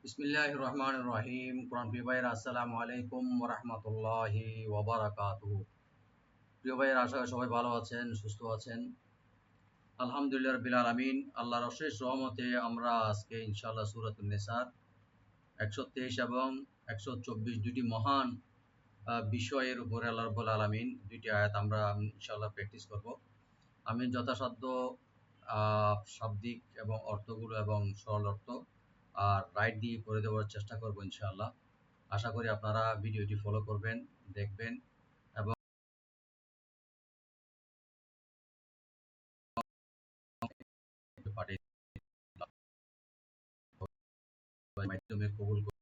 বিসমিল্লাহির রহমানির রহিম। কোরআন প্রিয় ভাইয়েরা, আসসালামু আলাইকুম ওয়া রাহমাতুল্লাহি ওয়া বারাকাতুহু। প্রিয় ভাইয়েরা, আশা করি সবাই ভালো আছেন, সুস্থ আছেন। আলহামদুলিল্লাহ রাব্বিল আলামিন। আল্লাহর অশেষ রহমতে আমরা আজকে ইনশাআল্লাহ সূরাতুন নিসার 123 এবং 124 দুটি মহান বিষয়ের উপরে আল্লাহ রাব্বুল আলামিন দুটি আয়াত আমরা ইনশাআল্লাহ প্র্যাকটিস করব। আমি যথাসাধ্য শাব্দিক এবং অর্থগুলো এবং সরল অর্থ আর রাইট দিয়ে করে দেওয়ার চেষ্টা করব ইনশাআল্লাহ। আশা করি আপনারা ভিডিওটি ফলো করবেন, দেখবেন এবং পাঠিয়ে মাধ্যমে কবুল করুন।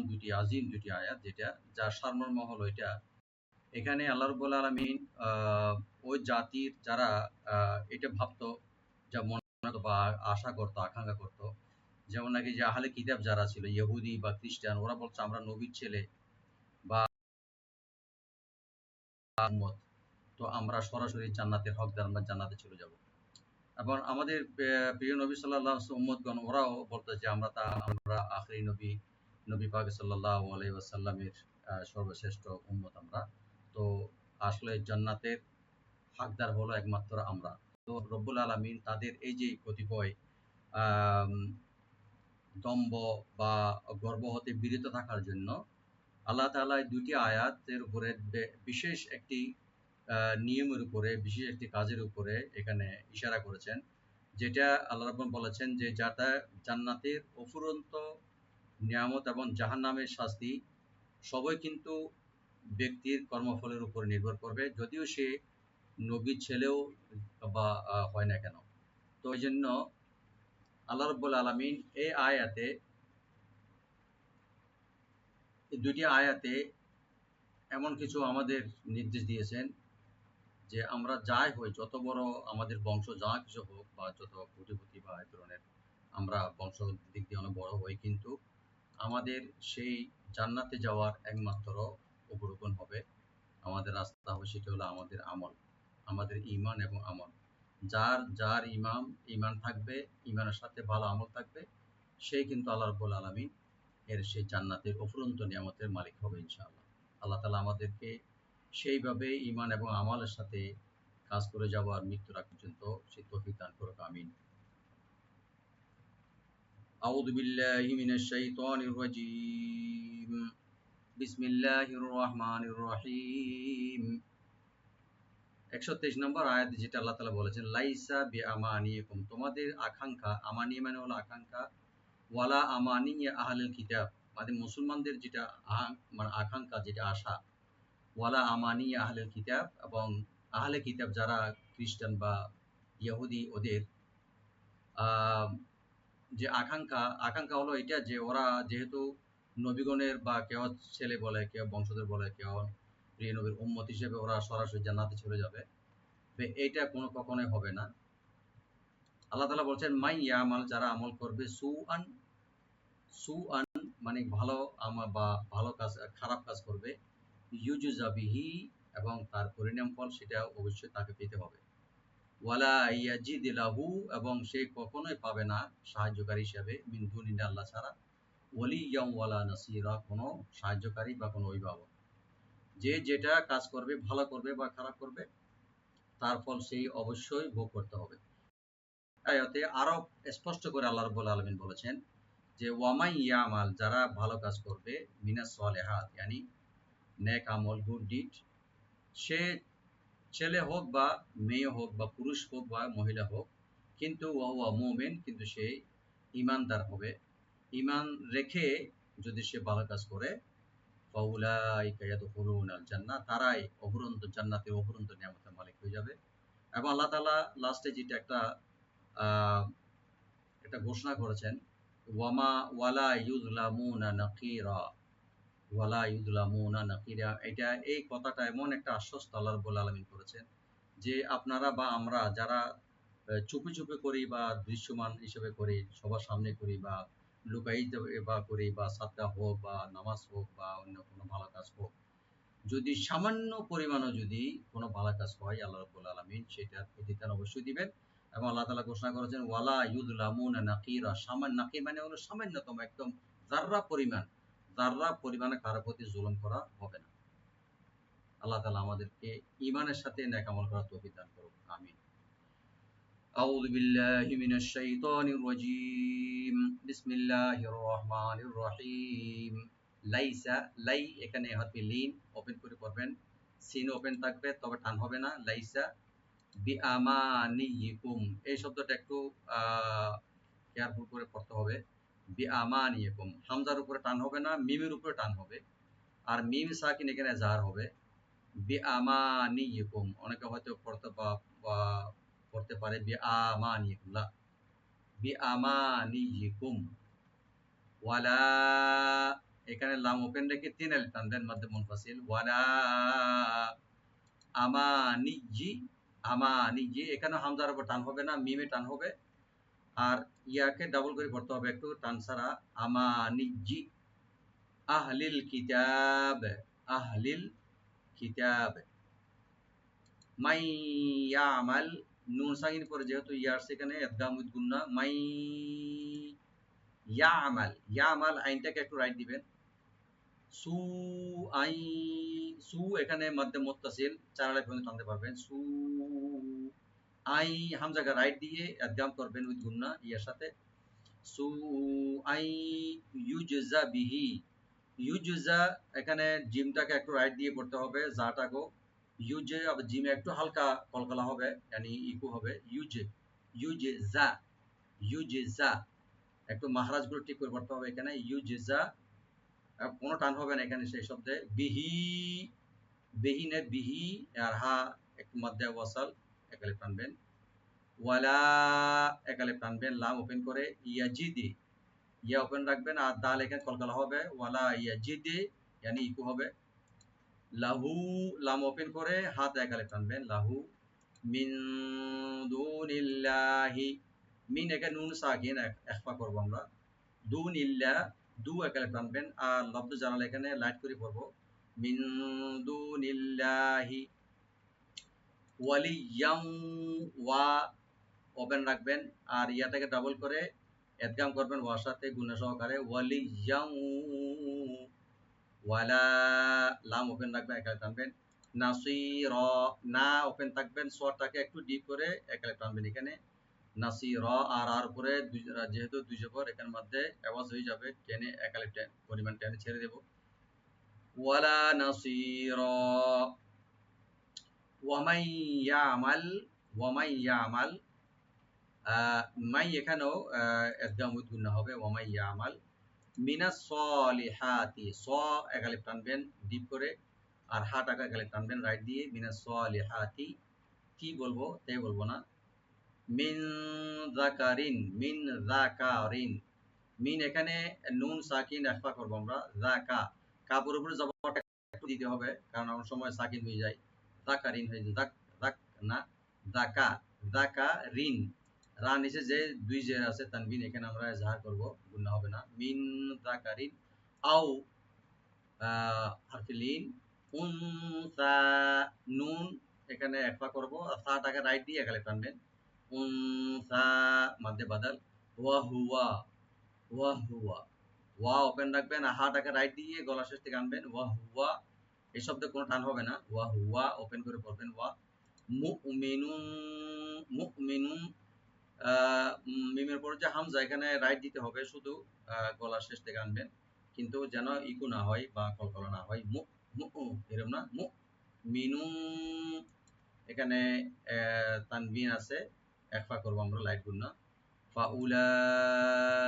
দুটি আজিম দুটি আয়াত যেটা যার সারমর্ম হলো এটা। এখানে আল্লাহ রাব্বুল আলামিন ওই জাতির যারা এটা ভাবতো, যা মনে বা আশা করতো, আকাঙ্ক্ষা করতো, যেমন নাকি যে আহলে কিতাব যারা ছিল ইহুদি বা খ্রিস্টান, ওরা বলছে আমরা নবীর ছেলে বা উম্মত, তো আমরা সরাসরি জান্নাতের হকদার, আমরা জান্নাতে চলে যাব। এবং আমাদের প্রিয় নবী সাল্লাল্লাহু আলাইহি ওয়াসাল্লাম উম্মতগণ ওরাও বলতো যে আমরা আখেরি নবী, নবী পাক সাল্লাল্লাহু আলাইহি ওয়াসাল্লামের সর্বশ্রেষ্ঠ উম্মত আমরা। তো আসলে জান্নাতের হকদার হলো একমাত্র আমরা। তো রব্বুল আলামিন তাদের এই যে কতিপয় আম দম্ভ বা গর্ব হতে বিরত থাকার জন্য আল্লাহ তাআলা এই দুটি আয়াতের উপরে বিশেষ একটি নিয়মের উপরে, বিশেষ একটি কাজের উপরে এখানে ইশারা করেছেন, যেটা আল্লাহ রাব্বুল বলেছেন যে যাটা জান্নাতের অফুরন্ত নিয়ামত এবং জাহান্নামের শাস্তি সবই কিন্তু ব্যক্তির কর্মফলের উপর নির্ভর করবে, যদিও সে নবীর ছেলেও বা হয় না কেন। তো এই জন্য আল্লাহ রাব্বুল আলামিন এই দুটি আয়াতে এমন কিছু আমাদের নির্দেশ দিয়েছেন যে আমরা যাই হই, যত বড় আমাদের বংশ যা কিছু হোক বা যত কোটিপতি বা এই ধরনের আমরা বংশ দিক দিয়ে অনেক বড় হই, কিন্তু আমাদের সেই জান্নাতে যাওয়ার একমাত্র উপরোপণ হবে, আমাদের রাস্তা হবে, সেটা হলো আমাদের আমল, আমাদের ঈমান এবং আমল। যার যার ঈমান থাকবে, ঈমানের সাথে ভালো আমল থাকবে, সেই কিন্তু আল্লাহ রাব্বুল আলামিন এর সেই জান্নাতের অফুরন্ত নিয়ামতের মালিক হবে ইনশাআল্লাহ। আল্লাহ তাআলা আমাদেরকে সেইভাবে ঈমান এবং আমলের সাথে কাজ করে যাওয়ার মৃত্যুর আগ পর্যন্ত সেই তৌফিক দান করুক, আমিন। আউযু বিল্লাহি মিনাশ শাইতানির রাজীম। বিসমিল্লাহির রহমানির রহিম। 123 নম্বর আয়াতে যেটা আল্লাহ তাআলা বলেছেন, লাইসা বিআমানিকুম, তোমাদের আকাঙ্ক্ষা, আমানি মানে হলো আকাঙ্ক্ষা, ওয়ালা আমানি আহলুল কিতাব, মানে মুসলমানদের যেটা মানে আকাঙ্ক্ষা, যেটা আশা, ওয়ালা আমানি আহলুল কিতাব, এবং আহলে কিতাব যারা খ্রিস্টান বা ইহুদি, ওদের যে আকাঙ্ক্ষা হলো এটা যে ওরা যেহেতু নবীগণের বা কেউ ছেলে বলে, কেউ বংশধর বলে, কেউ প্রিয় নবীর উম্মত হিসেবে ওরা সরাসরি জান্নাতে চলে যাবে, এইটা কখনোই হবে না। আল্লাহ তাআলা বলছেন মাই ইয়ামাল, যারা আমল করবে সুআন মানে ভালো আমল বা ভালো কাজ, খারাপ কাজ করবে, ইউজুজা বিহি, এবং তার পরিণাম ফল সেটা অবশ্যই তাকে পেতে হবে। ওয়ালা ইয়াজিদ লাহু, এবং সে কখনোই পাবে না সাহায্যকারী হিসেবে মিন দুনিল্লাহ, আল্লাহ ছাড়া, ওয়ালিয়াম ওয়ালা নাসিরা, কোনো সাহায্যকারী বা কোনো অভিভাবক। যে যেটা কাজ করবে, ভালো করবে বা খারাপ করবে, তার ফল সেই অবশ্যই ভোগ করতে হবে। আয়াতে আরো স্পষ্ট করে আল্লাহ রাব্বুল আলামিন বলেছেন যে ওয়ামাই ইয়ামাল, যারা ভালো কাজ করবে, মিনাস সলিহাত ইয়ানি নেক আমল, গুড ডিড, সে ছেলে হোক বা মেয়ে হোক বা পুরুষ হোক বা মহিলা হোক, কিন্তু ওয়া মুমিন, কিন্তু সে ঈমানদার হবে, ঈমান রেখে যদি সে ভালো কাজ করে, ফাউলাইকা ইয়াদখুলুনাল জান্নাহ, তারাই অফুরন্ত জান্নাতের অফুরন্ত নিয়ামতের মালিক হয়ে যাবে। এবং আল্লাহ তাআলা লাস্টে যেটা একটা ঘোষণা করেছেন, ওয়ালা ইউযলামুনা নাকিরা, ওয়ালা ইউযলামুনা নাকিরা, এটা এই কথাটা এমন একটা আশ্বস্ত আল্লাহ রাব্বুল আলামিন করেছেন যে আপনারা বা আমরা যারা চুপি চুপি করি বা দৃশ্যমান হিসেবে করি, সবার সামনে করি বা লুকায়িত বা করি, বা সাদকা হোক বা নামাজ হোক বা অন্য কোনো ভালো কাজ হোক, যদি সামান্য পরিমাণও যদি কোনো ভালো কাজ হয়, আল্লাহ রাব্বুল আলামিন সেটার প্রতিদান অবশ্যই দিবেন। এবং আল্লাহ তাআলা ঘোষণা করেছেন ওয়ালা ইউযলামুনা নাকিরা, নাকির মানে হলো সামান্যতম, একদম যাররা পরিমাণে কারো প্রতি জুলুম করা হবে না। আল্লাহ তাআলা আমাদেরকে ঈমানের সাথে নেক আমল করার তৌফিক দান করুন, আমিন। আউযু বিল্লাহি মিনাশ শাইতানির রাজীম, বিসমিল্লাহির রহমানির রহিম। লাইসা, লাই এখানে হরফে লিন ওপেন করে পড়বেন, সিন ওপেন থাকবে তবে টান হবে না। লাইসা বিআমানিয়িকুম, এই শব্দটা একটু কেয়ারফুল করে পড়তে হবে। বিআমানিয়িকুম, হামজার উপরে টান হবে না, মিমের উপরে টান হবে। আর মিম সাকিন এখানে জার হবে। বিআমানিয়িকুম, অনেকে হয়তো বা পড়তে পারে বিআমানিয়িকুম, লা, বিআমানিয়িকুম। ওয়ালা, এখানে লাম ওপেন রেখে তিন আলিফ টানবেন মধ্যে মুনফাসিল। ওয়ালা আমানিজি, আমানিজি, এখানে হামজার উপর টান হবে না, মিমে টান হবে। আর ইয়াকে ডাবল করে পড়তে হবে একটু টান ছাড়া। আমানিজি আহলিল কিতাব, আহলিল কিতাব। মাই ইয়ামাল, নুন সাকিন পরে যেহেতু ইয়ার সেখানে ইদগাম উইথ গুন্না, মাই ইয়ামাল, ইয়ামাল আইনটাকে একটু রাইট দিবেন। সু আই, সু এখানে মধ্যে মুত্তাসিল, চার আলিফ পর্যন্ত টানতে পারবেন। সু আই, হামজাকে রাইট দিয়ে ইদগাম করবেন উইথ গুন্না ইয়ার সাথে। সু আই ইউজজা বিহি, ইউজজা, এখানে জিমটাকে একটু রাইট দিয়ে পড়তে হবে, জাটাকেও ইউজে, আবার জিমে একটু হালকা কলকলা হবে, yani ইকো হবে। ইউজে, ইউজজা, ইউজজা, একটু মাহরাজগুলো ঠিক করে পড়তে হবে এখানে। ইউজজা, কোনো টান হবে না এখানে সেই শব্দে। বিহি, বেহিনে বিহি, আর হা একটু মধ্যে ওয়াসাল, একালে টানবেন। ওয়ালা একালে টানবেন, লাম ওপেন করে। ইয়াজিদি, ইয়া ওপেন রাখবেন, আর দাল এখানে কলকলা হবে। ওয়ালা ইয়াজিদি, yani ইকো হবে। লাহু, লাম ওপেন করে হাত একালে টানবেন। লাহু মিন দুনিল্লাহি, মিন এখানে নুন সাকিন ইখফা করব আমরা। দুনিল্লাহ, দু একালে টানবেন, আর লব্ধ জানাল এখানে লাইট করে পড়ব। মিন দুনিল্লাহি ওয়ালিয়াম, ওয়া ওপেন রাখবেন, আর ইয়াটাকে ডাবল করে ইদগাম করবেন ওয়ার সাথে গুণা সহকারে। ওয়ালিয়াম, ওয়ালা, লাম ওপেন রাখবেন, একালে টানবেন। নাসির, না ওপেন থাকবেন, সোয়াটাকে একটু ডিপ করে একালে টানবেন এখানে। নাসির, আর আর উপরে যেহেতু দুই জবর এখানের মধ্যে আওয়াজ হয়ে যাবে, টেনে একালে পরিমাণ টেনে ছেড়ে দেব। ওয়ালা নাসির, ওয়ামাই ইয়ামাল, ওয়ামাই ইয়ামাল, মাই এখানেও ইদগাম উইথ গুন্না হবে। ওয়ামাই ইয়ামাল মিনাস সলিহাতি, স একালিফ টানবেন ডিপ করে, আর হা টাকা একালিফ টানবেন রাইট দিয়ে। মিনাস সলিহাতি, কি বলবো তাই বলবো না। মিন যাকারিন, মিন যাকারিন, মিন এখানে নুন সাকিন ইখফা করব আমরা। যাকা, কাপের উপরে জবরটা একটু দিতে হবে, কারণ অনেক সময় সাকিন হয়ে যায়, যাকারিন হয়ে যায়। যাক, যাক না, যাকা, যাকারিন। রা নিচে যে দুই জের আছে তানবিন, এখানে আমরা জাহার করব, গুণা হবে না। মিন যাকারিন আও হারফে লিন, উনসা, নুন এখানে ইখফা করব, আর সাটাকে রাইট দিয়ে একালে টানবেন। উনসা মাদ্দে বাদাল। ওয়া হুয়া, ওয়া হুয়া, ওয়া ওপেন রাখবেন, আর হাটাকে রাইট দিয়ে গলা শেষ থেকে আনবেন। ওয়া হুয়া, এই শব্দে কোনো টান হবে না। ওয়া হুয়া ওপেন করে পড়বেন। ওয়া মুমিনুন, মুমিনুন, মিমের পরে যে হামজা এখানে রাইট দিতে হবে, শুধু গলার শেষ থেকে আনবেন, কিন্তু যেন ইকো না হয় বা কলকলা না হয়। মু, মু, এরকম না। মু মিনুন, এখানে তানবিন আছে, ইখফা করব আমরা লাইট গুন্না। ফাউলাইকা,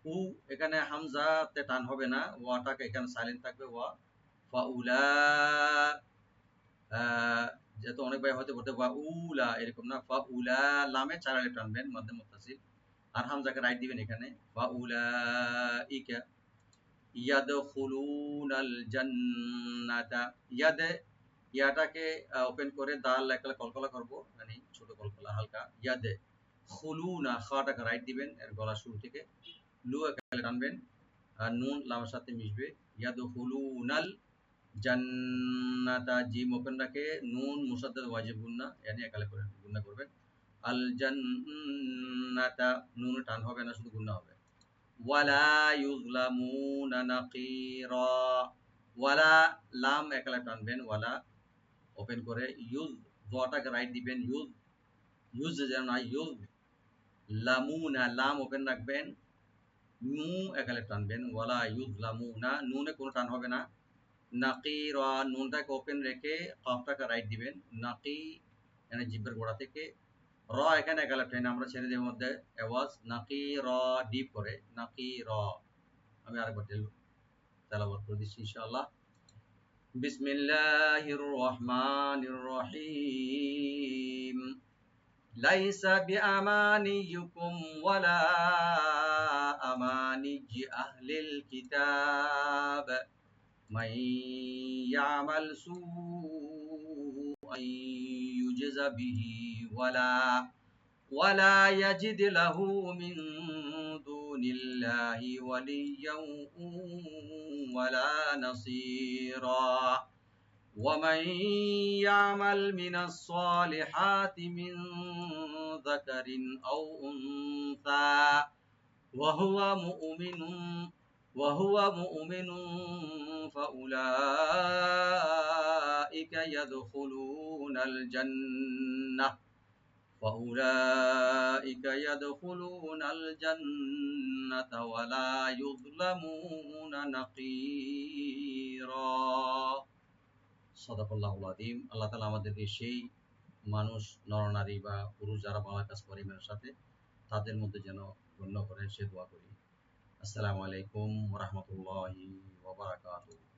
উ এখানে হামজাতে টান হবে না, ওয়াটাকে এখানে সাইলেন্ট থাকবে। ওয়া ফাউলা, যেহেতু অনেক ভাই হয়তো বলতে বা উলা এরকম না, ফাউলা, লামে চার আলিফ টানবেন মধ্যে মুত্তাসিল, আর হামজাকে রাইট দিবেন এখানে। ফাউলাইকা ইয়াদখুলুনাল জান্নাতা, ইয়াদে, ইয়াটাকে ওপেন করে দাল একলা কলকলা করব, মানে ছোট কলকলা হালকা। ইয়াদে খুলুনা, খাটাকে রাইট দিবেন এর গলা শুরু থেকে। লু একালে টানবেন, আর নুন লামের সাথে মিশবে। ইয়াদখুলুনাল জান্নাতা, জিম ওপেন রাখে, নুন মুসাদ্দাদ ওয়াজিব গুন্না, এখানে একালে করে গুন্না করবেন। আল জান্নাতা, নুন টান হবে না, শুধু গুণা হবে। ওয়ালা ইউযলামুনা নাকিরা, ওয়ালা লাম একলা টানবেন, ওয়ালা ওপেন করে, ইউজ জটাকে রাইট দিবেন, ইউজ ইউজ যেন না, ইউজ লামুনা লাম ওপেন রাখবেন, নু একালে টানবেন, ওয়ালা ইউযলামুনা, নুনে কোনো টান হবে না। নাকিরা, নুনটাকে ওপেন রেখে কফটাকে রাইট দিবেন, নাকি এখানে জিব্বের গোড়া থেকে, র এখানে একালে টান আমরা ছেড়ে দেব মধ্যে আওয়াজ, নাকি র ডিপ করে, নাকি র। আমি আরেকবার তেলাওয়াত করে দিচ্ছি ইনশাআল্লাহ। বিসমিল্লাহির রহমানির রহিম। লাইসা বিআমানিয়িকুম ওয়ালা আমানিয়্যি আহলিল কিতাব, মান ইয়ামাল সুআন ইউজযা বিহি ওয়ালা ইয়াজিদ লাহু মিন দুনিল্লাহি ওয়ালিয়্যান ওয়ালা নাসীরা। ومن يعمل من الصالحات من ذكر أو أنثى وهو مؤمن فأولئك يدخلون الجنة ولا يظلمون نقيرا। সাদাকাল্লাহুল আযীম। আল্লাহ তাআলা আমাদেরকে সেই মানুষ, নরনারী বা পুরুষ যারা ভালো কাজ করে ইমানের সাথে, তাদের মধ্যে যেন গণ্য করেন, সে দোয়া করি। আসসালামু আলাইকুম ওয়া রাহমাতুল্লাহি ওয়া বারাকাতুহু।